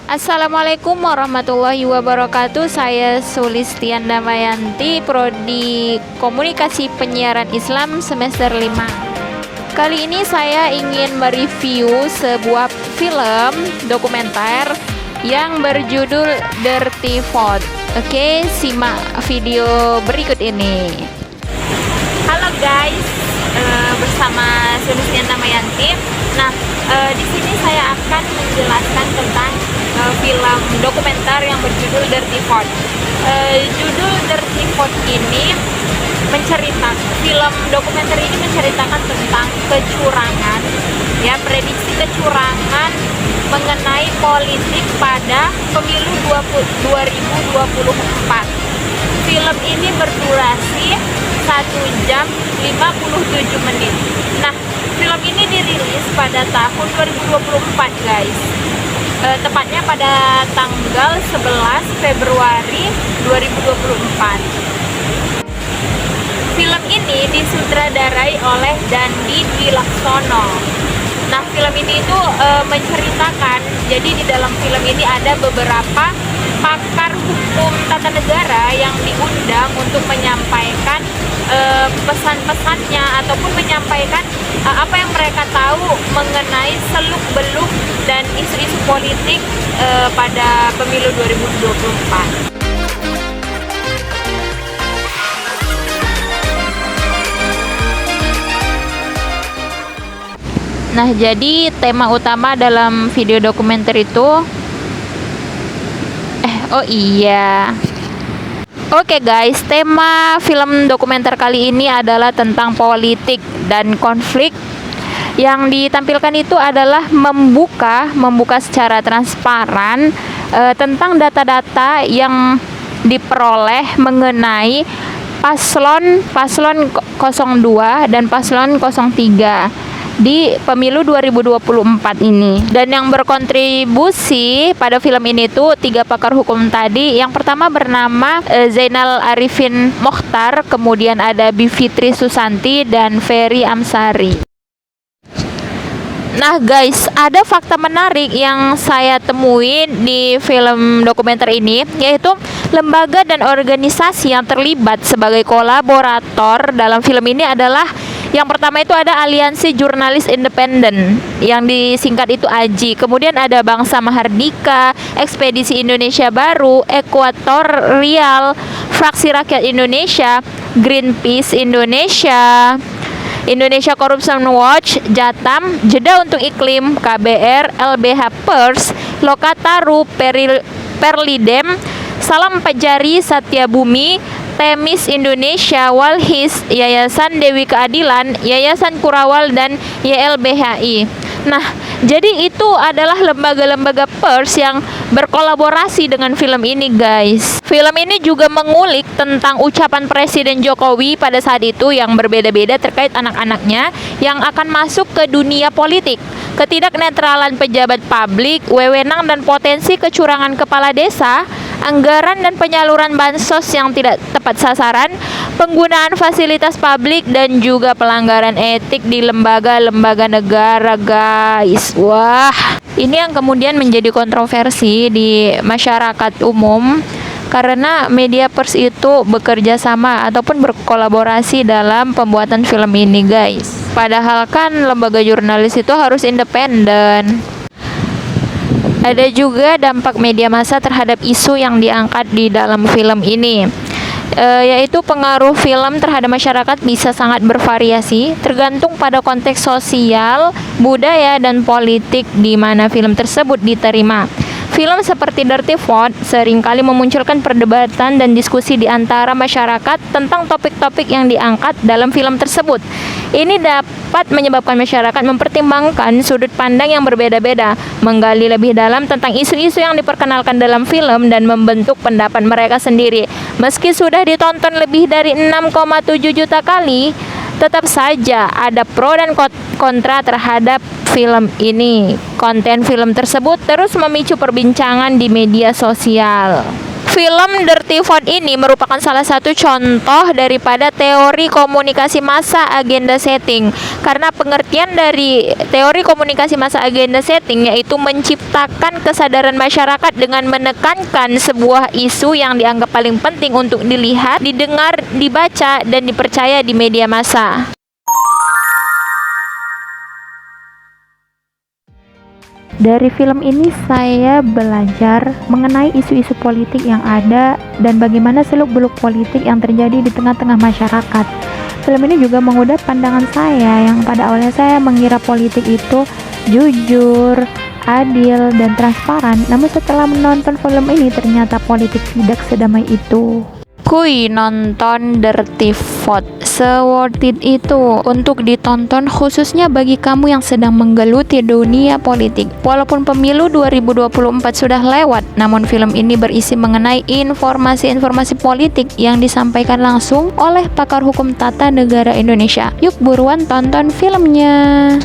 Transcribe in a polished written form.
Assalamualaikum warahmatullahi wabarakatuh. Saya Sulistian Damayanti, Prodi Komunikasi Penyiaran Islam semester 5. Kali ini saya ingin mereview sebuah film dokumenter yang berjudul Dirty Vote. Oke, simak video berikut ini. Halo guys, bersama Sulistian Damayanti. Nah, di sini saya akan menjelaskan tentang film dokumenter yang berjudul Dirty Vote. Judul Dirty Vote ini film dokumenter ini menceritakan tentang kecurangan, ya, prediksi kecurangan mengenai politik pada pemilu 2024. Film ini berdurasi 1 jam 57 menit. Nah, film ini dirilis pada tahun 2024 guys, tepatnya pada tanggal 11 Februari 2024. Film ini disutradarai oleh Dandi Dwilaksono. Nah, film ini itu menceritakan, jadi di dalam film ini ada beberapa pakar hukum tata negara yang diundang untuk menyampaikan pesan-pesannya ataupun menyampaikan apa yang mereka tahu mengenai seluk-beluk dan isu-isu politik pada pemilu 2024. Nah, jadi tema utama dalam video dokumenter itu Oke guys, tema film dokumenter kali ini adalah tentang politik dan konflik. Yang ditampilkan itu adalah membuka secara transparan tentang data-data yang diperoleh mengenai paslon 02 dan paslon 03 di pemilu 2024 ini. Dan yang berkontribusi pada film ini tuh 3 pakar hukum tadi. Yang pertama bernama Zainal Arifin Mokhtar, kemudian ada Bivitri Susanti dan Ferry Amsari. Nah guys, ada fakta menarik yang saya temui di film dokumenter ini, yaitu lembaga dan organisasi yang terlibat sebagai kolaborator dalam film ini adalah, yang pertama itu ada Aliansi Jurnalis Independen, yang disingkat itu AJI. Kemudian ada Bangsa Mahardika, Ekspedisi Indonesia Baru, Ekuatorial, Fraksi Rakyat Indonesia, Greenpeace Indonesia, Indonesia Corruption Watch, Jatam, Jeda Untuk Iklim, KBR, LBH Pers, Lokataru, Perlidem, Salam Empat Jari, Satya Bumi, Temis Indonesia, Walhis, Yayasan Dewi Keadilan, Yayasan Kurawal, dan YLBHI. Nah, jadi itu adalah lembaga-lembaga pers yang berkolaborasi dengan film ini guys. Film ini juga mengulik tentang ucapan Presiden Jokowi pada saat itu yang berbeda-beda terkait anak-anaknya yang akan masuk ke dunia politik, ketidaknetralan pejabat publik, wewenang dan potensi kecurangan kepala desa, anggaran dan penyaluran bansos yang tidak tepat sasaran, penggunaan fasilitas publik, dan juga pelanggaran etik di lembaga-lembaga negara guys. Wah, ini yang kemudian menjadi kontroversi di masyarakat umum karena media pers itu bekerja sama ataupun berkolaborasi dalam pembuatan film ini guys. Padahal kan lembaga jurnalis itu harus independen. Ada juga dampak media massa terhadap isu yang diangkat di dalam film ini, yaitu pengaruh film terhadap masyarakat bisa sangat bervariasi tergantung pada konteks sosial, budaya, dan politik di mana film tersebut diterima. Film seperti Dirty Vote seringkali memunculkan perdebatan dan diskusi di antara masyarakat tentang topik-topik yang diangkat dalam film tersebut. Ini dapat menyebabkan masyarakat mempertimbangkan sudut pandang yang berbeda-beda, menggali lebih dalam tentang isu-isu yang diperkenalkan dalam film, dan membentuk pendapat mereka sendiri. Meski sudah ditonton lebih dari 6,7 juta kali, tetap saja ada pro dan kontra terhadap film ini. Konten film tersebut terus memicu perbincangan di media sosial. Film Dirty Vote ini merupakan salah satu contoh daripada teori komunikasi massa agenda setting. Karena pengertian dari teori komunikasi massa agenda setting yaitu menciptakan kesadaran masyarakat dengan menekankan sebuah isu yang dianggap paling penting untuk dilihat, didengar, dibaca, dan dipercaya di media massa. Dari film ini saya belajar mengenai isu-isu politik yang ada dan bagaimana seluk-beluk politik yang terjadi di tengah-tengah masyarakat. Film ini juga mengubah pandangan saya yang pada awalnya saya mengira politik itu jujur, adil, dan transparan. Namun setelah menonton film ini ternyata politik tidak sedamai itu. Kuy nonton Dirty Vote, se-worth it itu untuk ditonton khususnya bagi kamu yang sedang menggeluti dunia politik. Walaupun pemilu 2024 sudah lewat, namun film ini berisi mengenai informasi-informasi politik yang disampaikan langsung oleh pakar hukum tata negara Indonesia. Yuk buruan tonton filmnya.